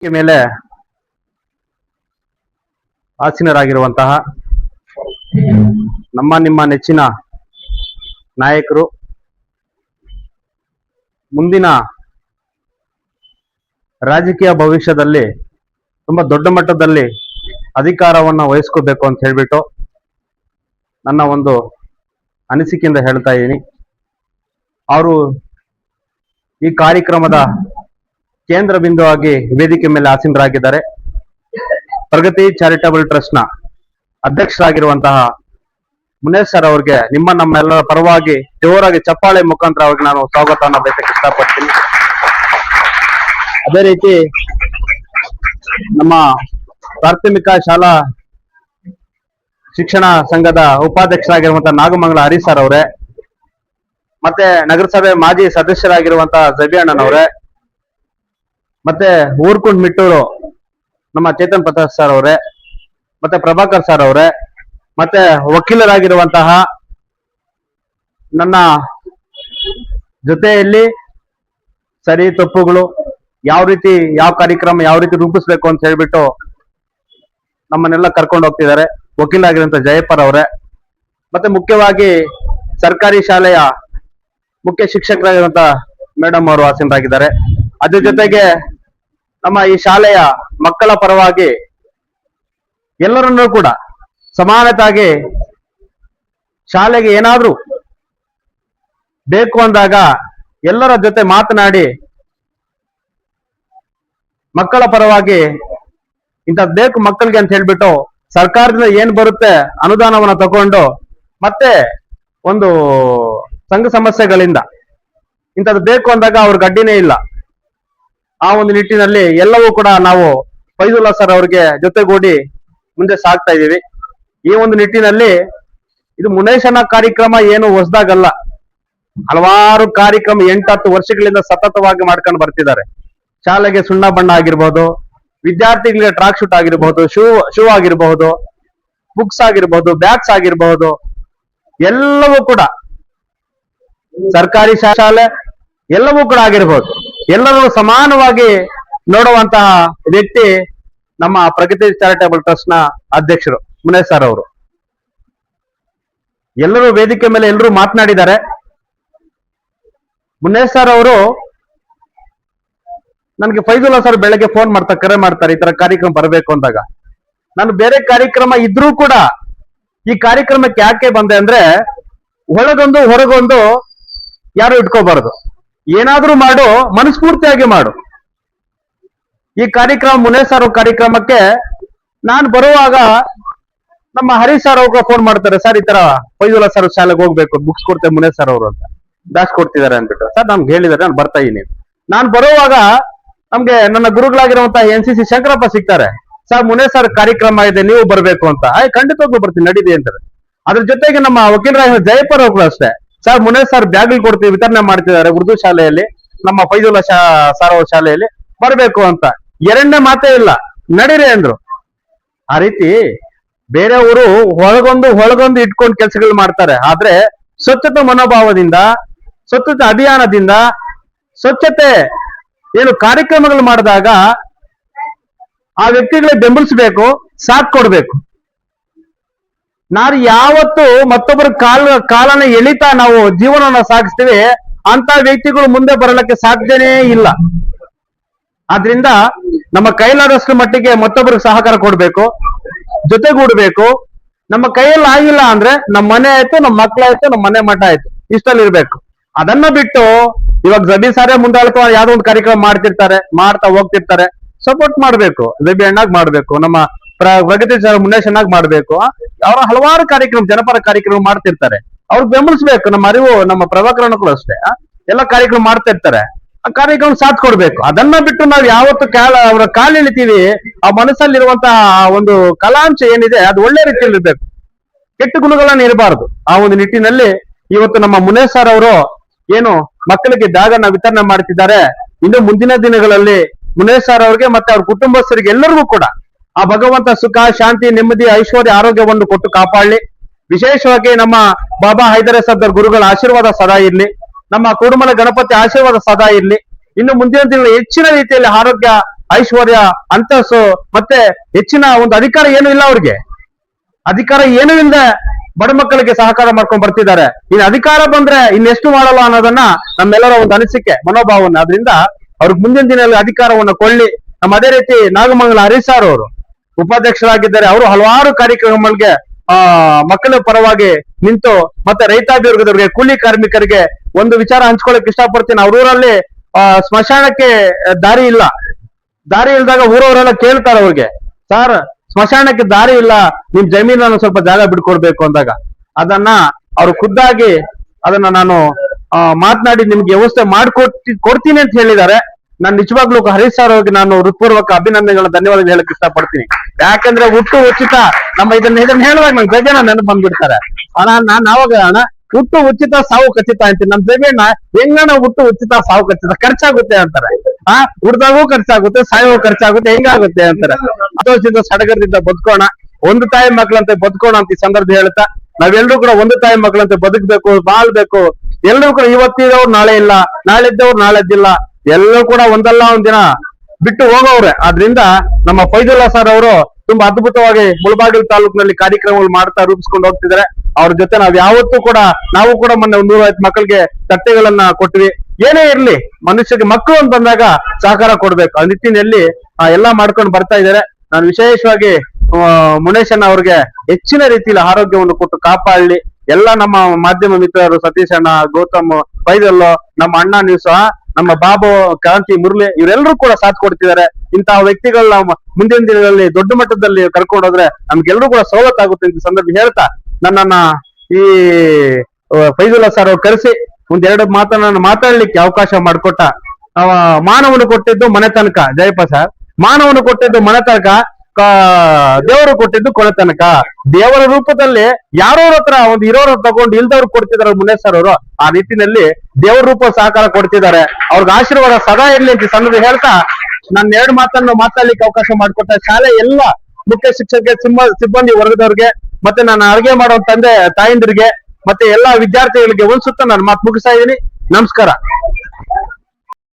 ಮೇಲೆ ಆಸೀನರಾಗಿರುವಂತಹ ನಮ್ಮ ನಿಮ್ಮ ನೆಚ್ಚಿನ ನಾಯಕರು ಮುಂದಿನ ರಾಜಕೀಯ ಭವಿಷ್ಯದಲ್ಲಿ ತುಂಬಾ ದೊಡ್ಡ ಮಟ್ಟದಲ್ಲಿ ಅಧಿಕಾರವನ್ನು ವಹಿಸ್ಕೋಬೇಕು ಅಂತ ಹೇಳ್ಬಿಟ್ಟು ನನ್ನ ಒಂದು ಅನಿಸಿಕೆಯಿಂದ ಹೇಳ್ತಾ ಇದ್ದೀನಿ. ಅವರು ಈ ಕಾರ್ಯಕ್ರಮದ ಕೇಂದ್ರ ಬಿಂದುವಾಗಿ ವೇದಿಕೆ ಮೇಲೆ ಆಸೀನರಾಗಿದ್ದಾರೆ. ಪ್ರಗತಿ ಚಾರಿಟಬಲ್ ಟ್ರಸ್ಟ್ ನ ಅಧ್ಯಕ್ಷರಾಗಿರುವಂತಹ ಮುನೇಶ್ ಸರ್ ಅವ್ರಿಗೆ ನಮ್ಮೆಲ್ಲರ ಪರವಾಗಿ ಜೋರಾಗಿ ಚಪ್ಪಾಳೆ ಮುಖಾಂತರ ಅವ್ರಿಗೆ ನಾನು ಸ್ವಾಗತವನ್ನು ಬಯಸಕ್ಕೆ ಇಷ್ಟಪಡ್ತೀನಿ. ಅದೇ ರೀತಿ ನಮ್ಮ ಪ್ರಾಥಮಿಕ ಶಾಲಾ ಶಿಕ್ಷಣ ಸಂಘದ ಉಪಾಧ್ಯಕ್ಷರಾಗಿರುವಂತಹ ನಾಗಮಂಗಲ ಹರಿ ಸರ್ ಅವರೇ, ಮತ್ತೆ ನಗರಸಭೆ ಮಾಜಿ ಸದಸ್ಯರಾಗಿರುವಂತಹ ಜಬಿ ಅಣ್ಣನವರೇ, ಮತ್ತೆ ಊರ್ಕುಂಡ್ ಮಿಟ್ಟೂರು ನಮ್ಮ ಚೇತನ್ ಪ್ರತಾಪ್ ಸರ್ ಅವರೇ, ಮತ್ತೆ ಪ್ರಭಾಕರ್ ಸರ್ ಅವರೇ, ಮತ್ತೆ ವಕೀಲರಾಗಿರುವಂತಹ ನನ್ನ ಜೊತೆಯಲ್ಲಿ ಸರಿ ತಪ್ಪುಗಳು ಯಾವ ಕಾರ್ಯಕ್ರಮ ಯಾವ ರೀತಿ ರೂಪಿಸ್ಬೇಕು ಅಂತ ಹೇಳ್ಬಿಟ್ಟು ನಮ್ಮನ್ನೆಲ್ಲ ಕರ್ಕೊಂಡು ಹೋಗ್ತಿದ್ದಾರೆ ವಕೀಲರಾಗಿರುವಂತಹ ಜಯಪರ್ ಅವರೇ, ಮತ್ತೆ ಮುಖ್ಯವಾಗಿ ಸರ್ಕಾರಿ ಶಾಲೆಯ ಮುಖ್ಯ ಶಿಕ್ಷಕರಾಗಿರುವಂತಹ ಮೇಡಮ್ ಅವರು ಆಸೀನರಾಗಿದ್ದಾರೆ. ಅದ್ರ ಜೊತೆಗೆ ನಮ್ಮ ಈ ಶಾಲೆಯ ಮಕ್ಕಳ ಪರವಾಗಿ ಎಲ್ಲರನ್ನೂ ಕೂಡ ಸಮಾನತಾಗಿ ಶಾಲೆಗೆ ಏನಾದ್ರೂ ಬೇಕು ಅಂದಾಗ ಎಲ್ಲರ ಜೊತೆ ಮಾತನಾಡಿ ಮಕ್ಕಳ ಪರವಾಗಿ ಇಂಥದ್ದು ಬೇಕು ಮಕ್ಕಳಿಗೆ ಅಂತ ಹೇಳ್ಬಿಟ್ಟು ಸರ್ಕಾರದಿಂದ ಏನ್ ಬರುತ್ತೆ ಅನುದಾನವನ್ನ ತಗೊಂಡು ಮತ್ತೆ ಒಂದು ಸಂಘ ಸಮಸ್ಯೆಗಳಿಂದ ಇಂಥದ್ದು ಬೇಕು ಅಂದಾಗ ಅವ್ರಿಗೆ ಅಡ್ಡಿನೇ ಇಲ್ಲ. ಆ ಒಂದು ನಿಟ್ಟಿನಲ್ಲಿ ಎಲ್ಲವೂ ಕೂಡ ನಾವು ಫೈಜುಲ್ಲಾ ಸರ್ ಅವ್ರಿಗೆ ಜೊತೆಗೂಡಿ ಮುಂದೆ ಸಾಗ್ತಾ ಇದ್ದೀವಿ. ಈ ಒಂದು ನಿಟ್ಟಿನಲ್ಲಿ ಇದು ಮುನೇಶನ ಕಾರ್ಯಕ್ರಮ ಏನು ಹೊಸದಾಗಲ್ಲ, ಹಲವಾರು ಕಾರ್ಯಕ್ರಮ 8-10 ವರ್ಷಗಳಿಂದ ಸತತವಾಗಿ ಮಾಡ್ಕೊಂಡು ಬರ್ತಿದ್ದಾರೆ. ಶಾಲೆಗೆ ಸುಣ್ಣ ಬಣ್ಣ ಆಗಿರ್ಬೋದು, ವಿದ್ಯಾರ್ಥಿಗಳಿಗೆ ಟ್ರಾಕ್ ಶೂಟ್ ಆಗಿರ್ಬಹುದು, ಶೂ ಆಗಿರಬಹುದು, ಬುಕ್ಸ್ ಆಗಿರ್ಬಹುದು, ಬ್ಯಾಗ್ಸ್ ಆಗಿರಬಹುದು, ಎಲ್ಲವೂ ಕೂಡ ಸರ್ಕಾರಿ ಶಾಲೆ ಎಲ್ಲವೂ ಕೂಡ ಆಗಿರ್ಬೋದು, ಎಲ್ಲರೂ ಸಮಾನವಾಗಿ ನೋಡುವಂತಹ ವ್ಯಕ್ತಿ ನಮ್ಮ ಪ್ರಗತಿ ಚಾರಿಟಬಲ್ ಟ್ರಸ್ಟ್ ನ ಅಧ್ಯಕ್ಷರು ಮುನೇಶ್ ಸರ್ ಅವರು. ಎಲ್ಲರೂ ವೇದಿಕೆ ಮೇಲೆ ಎಲ್ಲರೂ ಮಾತನಾಡಿದ್ದಾರೆ. ಮುನೇಶ್ ಸರ್ ಅವರು ನನಗೆ ಫೈಜುಲ್ಲಾ ಸರ್ ಬೆಳಗ್ಗೆ ಫೋನ್ ಕರೆ ಮಾಡ್ತಾರೆ ಈ ತರ ಕಾರ್ಯಕ್ರಮ ಬರಬೇಕು ಅಂದಾಗ. ನಾನು ಬೇರೆ ಕಾರ್ಯಕ್ರಮ ಇದ್ರೂ ಕೂಡ ಈ ಕಾರ್ಯಕ್ರಮಕ್ಕೆ ಯಾಕೆ ಬಂದೆ ಅಂದ್ರೆ ಒಳಗೊಂದು ಹೊರಗೊಂದು ಯಾರು ಇಟ್ಕೋಬಾರದು, ಏನಾದ್ರೂ ಮಾಡು ಮನಸ್ಫೂರ್ತಿಯಾಗಿ ಮಾಡು. ಈ ಕಾರ್ಯಕ್ರಮ ಮುನೇಶ್ ಸರ್ ಕಾರ್ಯಕ್ರಮಕ್ಕೆ ನಾನು ಬರುವಾಗ ನಮ್ಮ ಹರಿ ಸರ್ ಅವ್ರಿಗೆ ಫೋನ್ ಮಾಡ್ತಾರೆ, ಸರ್ ಈ ತರ ಫೈಜುಲ್ಲಾ ಸರ್ ಶಾಲೆಗೆ ಹೋಗ್ಬೇಕು, ಬುಕ್ಸ್ ಕೊಡ್ತೇವೆ ಮುನೇಶ್ ಸರ್ ಅವರು ಅಂತ ಬ್ಯಾಚ್ ಕೊಡ್ತಿದ್ದಾರೆ ಅಂದ್ಬಿಟ್ಟು. ಸರ್ ನಮ್ಗೆ ಹೇಳಿದಾರೆ, ನಾನು ಬರ್ತಾ ಇದೀನಿ. ನಾನು ಬರುವಾಗ ನಮ್ಗೆ ನನ್ನ ಗುರುಗಳಾಗಿರುವಂತಹ NCC ಶಂಕರಪ್ಪ ಸಿಗ್ತಾರೆ. ಸರ್ ಮುನೇಶ್ ಸರ್ ಕಾರ್ಯಕ್ರಮ ಇದೆ, ನೀವು ಬರ್ಬೇಕು ಅಂತ. ಖಂಡಿತವಾಗ್ಲೂ ಬರ್ತೀನಿ, ನಡೀರಿ ಅಂತಾರೆ. ಅದ್ರ ಜೊತೆಗೆ ನಮ್ಮ ವಕೀಲರಾಗಿರೋ ಜಯಪರ್ ಅವರು ಅಷ್ಟೇ, ಸರ್ ಮುನೇಶ್ ಸರ್ ಬ್ಯಾಗ್ ಕೊಡ್ತೀವಿ, ವಿತರಣೆ ಮಾಡ್ತಿದ್ದಾರೆ ಉರ್ದು ಶಾಲೆಯಲ್ಲಿ, ನಮ್ಮ ಫೈಜುಲ್ಲಾ ಸರ್ ಅವ್ರ ಶಾಲೆಯಲ್ಲಿ ಬರ್ಬೇಕು ಅಂತ. ಎರಡನೇ ಮಾತೇ ಇಲ್ಲ, ನಡೀರಿ ಅಂದ್ರು. ಆ ರೀತಿ ಬೇರೆಯವರು ಹೊಳಗೊಂದು ಇಟ್ಕೊಂಡು ಕೆಲಸಗಳು ಮಾಡ್ತಾರೆ. ಆದ್ರೆ ಸ್ವಚ್ಛತೆ ಮನೋಭಾವದಿಂದ, ಸ್ವಚ್ಛತೆ ಅಭಿಯಾನದಿಂದ, ಸ್ವಚ್ಛತೆ ಏನು ಕಾರ್ಯಕ್ರಮಗಳು ಮಾಡಿದಾಗ ಆ ವ್ಯಕ್ತಿಗಳಿಗೆ ಬೆಂಬಲಿಸಬೇಕು, ಸಾಥ್ ಕೊಡ್ಬೇಕು. ನಾವು ಯಾವತ್ತು ಮತ್ತೊಬ್ಬರ ಕಾಲನ ಎಳಿತಾ ನಾವು ಜೀವನವನ್ನ ಸಾಗಿಸ್ತೀವಿ, ಅಂತ ವ್ಯಕ್ತಿಗಳು ಮುಂದೆ ಬರಲಿಕ್ಕೆ ಸಾಧ್ಯನೇ ಇಲ್ಲ. ಆದ್ರಿಂದ ನಮ್ಮ ಕೈಲಾದಷ್ಟು ಮಟ್ಟಿಗೆ ಮತ್ತೊಬ್ಬರಿಗೆ ಸಹಕಾರ ಕೊಡ್ಬೇಕು, ಜೊತೆಗೂಡ್ಬೇಕು. ನಮ್ಮ ಕೈಯಲ್ಲಿ ಆಗಿಲ್ಲ ಅಂದ್ರೆ ನಮ್ಮ ಮನೆ ಆಯ್ತು, ನಮ್ಮ ಮಕ್ಕಳಾಯ್ತು, ನಮ್ಮ ಮನೆ ಮಠ ಆಯ್ತು, ಇಷ್ಟಲ್ಲಿ ಇರ್ಬೇಕು. ಅದನ್ನ ಬಿಟ್ಟು ಇವಾಗ ಜಬಿ ಸಾರೇ ಮುಂದಾಳ್ಕೊ ಯಾವ್ದೋ ಒಂದು ಕಾರ್ಯಕ್ರಮ ಮಾಡ್ತಾ ಹೋಗ್ತಿರ್ತಾರೆ, ಸಪೋರ್ಟ್ ಮಾಡ್ಬೇಕು. ಜಬಿ ಅಣ್ಣಾಗ್ ಮಾಡ್ಬೇಕು, ನಮ್ಮ ಪ್ರಗತಿ ಮುನೇಶ್ ಅಣ್ಣಾಗ್ ಮಾಡ್ಬೇಕು. ಅವರ ಹಲವಾರು ಕಾರ್ಯಕ್ರಮ ಜನಪರ ಕಾರ್ಯಕ್ರಮ ಮಾಡ್ತಿರ್ತಾರೆ, ಅವ್ರಿಗೆ ಬೆಂಬಲಿಸ್ಬೇಕು. ನಮ್ಮ ಅರಿವು ನಮ್ಮ ಪ್ರಭಾಕರಣ ಅಷ್ಟೇ ಎಲ್ಲ ಕಾರ್ಯಕ್ರಮ ಮಾಡ್ತಾ ಇರ್ತಾರೆ, ಆ ಕಾರ್ಯಕ್ರಮ ಸಾಥ್ ಕೊಡ್ಬೇಕು. ಅದನ್ನ ಬಿಟ್ಟು ನಾವು ಯಾವತ್ತು ಅವರ ಕಾಲು ಎಳಿತೀವಿ, ಆ ಮನಸ್ಸಲ್ಲಿರುವಂತಹ ಒಂದು ಕಲಾಂಶ ಏನಿದೆ ಅದು ಒಳ್ಳೆ ರೀತಿಯಲ್ಲಿ ಇರ್ಬೇಕು, ಕೆಟ್ಟ ಗುಣಗಳನ್ನ ಇರಬಾರದು. ಆ ಒಂದು ನಿಟ್ಟಿನಲ್ಲಿ ಇವತ್ತು ನಮ್ಮ ಮುನೇಶ್ ಸರ್ ಅವರು ಏನು ಮಕ್ಕಳಿಗೆ ಬ್ಯಾಗನ್ನ ವಿತರಣೆ ಮಾಡ್ತಿದ್ದಾರೆ. ಇನ್ನು ಮುಂದಿನ ದಿನಗಳಲ್ಲಿ ಮುನೇಶ್ ಸರ್ ಅವ್ರಿಗೆ ಮತ್ತೆ ಅವ್ರ ಕುಟುಂಬಸ್ಥರಿಗೆ ಎಲ್ಲರಿಗೂ ಕೂಡ ಆ ಭಗವಂತ ಸುಖ, ಶಾಂತಿ, ನೆಮ್ಮದಿ, ಐಶ್ವರ್ಯ, ಆರೋಗ್ಯವನ್ನು ಕೊಟ್ಟು ಕಾಪಾಡಲಿ. ವಿಶೇಷವಾಗಿ ನಮ್ಮ ಬಾಬಾ ಹೈದರ ಸರ್ದಾರ್ ಗುರುಗಳ ಆಶೀರ್ವಾದ ಸದಾ ಇರ್ಲಿ, ನಮ್ಮ ಕುಡುಮಲ ಗಣಪತಿ ಆಶೀರ್ವಾದ ಸದಾ ಇರ್ಲಿ. ಇನ್ನು ಮುಂದಿನ ದಿನಗಳಲ್ಲಿ ಹೆಚ್ಚಿನ ರೀತಿಯಲ್ಲಿ ಆರೋಗ್ಯ ಐಶ್ವರ್ಯ, ಅಂತಸ್ಸು ಮತ್ತೆ ಹೆಚ್ಚಿನ ಒಂದು ಅಧಿಕಾರ ಏನು ಇಲ್ಲ ಅವ್ರಿಗೆ. ಅಧಿಕಾರ ಏನೂ ಇಲ್ಲದೆ ಬಡ ಮಕ್ಕಳಿಗೆ ಸಹಕಾರ ಮಾಡ್ಕೊಂಡ್ ಬರ್ತಿದ್ದಾರೆ. ಇನ್ನು ಅಧಿಕಾರ ಬಂದ್ರೆ ಇನ್ನೆಷ್ಟು ಮಾಡಲ್ಲ ಅನ್ನೋದನ್ನ ನಮ್ಮೆಲ್ಲರ ಒಂದು ಅನಿಸಿಕೆ, ಮನೋಭಾವನೆ. ಅದರಿಂದ ಅವ್ರಿಗೆ ಮುಂದಿನ ದಿನದಲ್ಲಿ ಅಧಿಕಾರವನ್ನು ಕೊಳ್ಳಿ. ನಮ್ಮ ಅದೇ ರೀತಿ ನಾಗಮಂಗಲ ಹರೀಶ್ ಅವರು ಉಪಾಧ್ಯಕ್ಷರಾಗಿದ್ದಾರೆ. ಅವರು ಹಲವಾರು ಕಾರ್ಯಕ್ರಮಗಳಿಗೆ ಮಕ್ಕಳ ಪರವಾಗಿ ನಿಂತು ಮತ್ತೆ ರೈತಾಪಿ ವರ್ಗದವರಿಗೆ, ಕೂಲಿ ಕಾರ್ಮಿಕರಿಗೆ ಒಂದು ವಿಚಾರ ಹಂಚ್ಕೊಳಕ್ ಇಷ್ಟಪಡ್ತೀನಿ. ಅವ್ರೂರಲ್ಲಿ ಸ್ಮಶಾನಕ್ಕೆ ದಾರಿ ಇಲ್ಲ. ದಾರಿ ಇಲ್ದಾಗ ಊರವರೆಲ್ಲ ಕೇಳ್ತಾರೆ ಅವ್ರಿಗೆ, ಸರ್ ಸ್ಮಶಾನಕ್ಕೆ ದಾರಿ ಇಲ್ಲ, ನಿಮ್ ಜಮೀನನ್ನು ಸ್ವಲ್ಪ ಜಾಗ ಬಿಟ್ಕೊಡ್ಬೇಕು ಅಂದಾಗ ಅದನ್ನ ಅವ್ರು ಖುದ್ದಾಗಿ ಅದನ್ನ ನಾನು ಮಾತನಾಡಿ ನಿಮ್ಗೆ ವ್ಯವಸ್ಥೆ ಕೊಡ್ತೀನಿ ಅಂತ ಹೇಳಿದ್ದಾರೆ. ನಾನು ನಿಜವಾಗ್ಲೂ ಹರೀಶ್ ಸರ್ ಅವ್ರಿಗೆ ನಾನು ಹೃತ್ಪೂರ್ವಕ ಅಭಿನಂದನೆಗಳನ್ನ ಧನ್ಯವಾದ ಹೇಳಕ್ ಇಷ್ಟಪಡ್ತೀನಿ. ಯಾಕಂದ್ರೆ ಹುಟ್ಟು ಉಚಿತ, ನಮ್ಮ ಇದನ್ನ ಹೇಳುವಾಗ ನಂಗೆ ಬೇಜಾನ ನೆನಪು ಬಂದ್ಬಿಡ್ತಾರೆ. ನಾನ್ ಅವಾಗ ಹುಟ್ಟು ಉಚಿತ ಸಾವು ಖಚಿತ ಅಂತೀನಿ. ನಮ್ ಜಮೀನ ಹೆಂಗಣ ಹುಟ್ಟು ಉಚಿತ ಸಾವು ಖಚಿತ, ಖರ್ಚಾಗುತ್ತೆ ಅಂತಾರೆ. ಹುಡ್ದಾಗೂ ಖರ್ಚಾಗುತ್ತೆ, ಸಾಯೋ ಖರ್ಚಾಗುತ್ತೆ, ಹೆಂಗಾಗುತ್ತೆ ಅಂತಾರೆ. ಸಂತೋಷದಿಂದ ಸಡಗರದಿಂದ ಬದುಕೋಣ, ಒಂದು ತಾಯಿ ಮಕ್ಕಳಂತೆ ಬದುಕೋಣ ಅಂತ ಈ ಸಂದರ್ಭ ಹೇಳ್ತಾ, ನಾವೆಲ್ಲರೂ ಕೂಡ ಒಂದು ತಾಯಿ ಮಕ್ಕಳಂತೆ ಬದುಕಬೇಕು, ಬಾಳ್ಬೇಕು. ಎಲ್ಲರೂ ಕೂಡ ಇವತ್ತಿದವ್ರು ನಾಳೆ ಇಲ್ಲ, ನಾಳೆದ್ದವ್ರು ನಾಳೆದ್ದಿಲ್ಲ, ಎಲ್ಲರೂ ಕೂಡ ಒಂದಲ್ಲ ಒಂದಿನ ಬಿಟ್ಟು ಹೋಗೋವ್ರೆ. ಆದ್ರಿಂದ ನಮ್ಮ ಫೈಜುಲ್ಲಾ ಸರ್ ಅವರು ತುಂಬಾ ಅದ್ಭುತವಾಗಿ ಮುಳಬಾಗಿಲು ತಾಲೂಕಿನಲ್ಲಿ ಕಾರ್ಯಕ್ರಮಗಳು ಮಾಡ್ತಾ ರೂಪಿಸ್ಕೊಂಡು ಹೋಗ್ತಿದ್ದಾರೆ. ಅವ್ರ ಜೊತೆ ನಾವು ಕೂಡ ಮೊನ್ನೆ 150 ಮಕ್ಕಳಿಗೆ ತಟ್ಟೆಗಳನ್ನ ಕೊಟ್ವಿ. ಏನೇ ಇರ್ಲಿ, ಮನುಷ್ಯಗೆ ಮಕ್ಕಳು ಅಂತ ಬಂದಾಗ ಸಹಕಾರ ಕೊಡ್ಬೇಕು. ಆ ನಿಟ್ಟಿನಲ್ಲಿ ಎಲ್ಲಾ ಮಾಡ್ಕೊಂಡು ಬರ್ತಾ ಇದ್ದಾರೆ. ನಾನು ವಿಶೇಷವಾಗಿ ಮುನೇಶಣ್ಣ ಅವ್ರಿಗೆ ಹೆಚ್ಚಿನ ರೀತಿಯಲ್ಲಿ ಆರೋಗ್ಯವನ್ನು ಕೊಟ್ಟು ಕಾಪಾಡಲಿ. ಎಲ್ಲ ನಮ್ಮ ಮಾಧ್ಯಮ ಮಿತ್ರರು, ಸತೀಶ್ ಅಣ್ಣ, ಗೌತಮ್, ಫೈಜಲ್, ನಮ್ಮ ಅಣ್ಣ ನೀವು ಸಹ, ನಮ್ಮ ಬಾಬು, ಕ್ರಾಂತಿ, ಮುರಳಿ, ಇವರೆಲ್ಲರೂ ಕೂಡ ಸಾಥ್ ಕೊಡ್ತಿದ್ದಾರೆ. ಇಂತಹ ವ್ಯಕ್ತಿಗಳನ್ನ ಮುಂದಿನ ದಿನಗಳಲ್ಲಿ ದೊಡ್ಡ ಮಟ್ಟದಲ್ಲಿ ಕರ್ಕೊಂಡೋದ್ರೆ ನಮ್ಗೆಲ್ಲರೂ ಕೂಡ ಸವಲತ್ತಾಗುತ್ತೆ ಅಂತ ಸಂದರ್ಭ ಹೇಳ್ತಾ, ನನ್ನನ್ನ ಈ ಫೈಜುಲ್ಲಾ ಸರ್ ಅವ್ರು ಕರೆಸಿ ಒಂದೆರಡು ಮಾತನ್ನ ಮಾತಾಡ್ಲಿಕ್ಕೆ ಅವಕಾಶ ಮಾಡಿಕೊಟ್ಟ. ಮಾನವನು ಕೊಟ್ಟಿದ್ದು ಮನೆ ತನಕ, ಜಯಪ್ಪ ಸರ್, ಮಾನವನು ಕೊಟ್ಟಿದ್ದು ಮನೆ ತನಕ, ದೇವರು ಕೊಟ್ಟಿದ್ದು ಕೊನೆ ತನಕ. ದೇವರ ರೂಪದಲ್ಲಿ ಯಾರೋರ ಹತ್ರ ಒಂದು ಇರೋರ ತಗೊಂಡು ಇಲ್ದವ್ರು ಕೊಡ್ತಿದಾರೆ ಮುನೇಶ್ ಸರ್ ಅವರು. ಆ ನಿಟ್ಟಿನಲ್ಲಿ ದೇವ್ರ ರೂಪ ಸಹಕಾರ ಕೊಡ್ತಿದ್ದಾರೆ. ಅವ್ರಿಗೆ ಆಶೀರ್ವಾದ ಸದಾ ಇರ್ಲಿ ಅಂತ ಸಂದರ್ಭ ಹೇಳ್ತಾ, ನನ್ನ 2 ಮಾತನ್ನು ಮಾತಾಡ್ಲಿಕ್ಕೆ ಅವಕಾಶ ಮಾಡಿಕೊಟ್ಟ ಶಾಲೆ ಎಲ್ಲ ಮುಖ್ಯ ಶಿಕ್ಷಕರಿಗೆ, ಸಿಬ್ಬಂದಿ ವರ್ಗದವ್ರಿಗೆ, ಮತ್ತೆ ನಾನು ಅಡುಗೆ ಮಾಡೋ ತಂದೆ ತಾಯಂದಿರಿಗೆ, ಮತ್ತೆ ಎಲ್ಲಾ ವಿದ್ಯಾರ್ಥಿಗಳಿಗೆ ಒಂದ್ ಸುತ್ತ ನಾನು ಮಾತು ಮುಗಿಸ್ತಾ ಇದ್ದೀನಿ. ನಮಸ್ಕಾರ.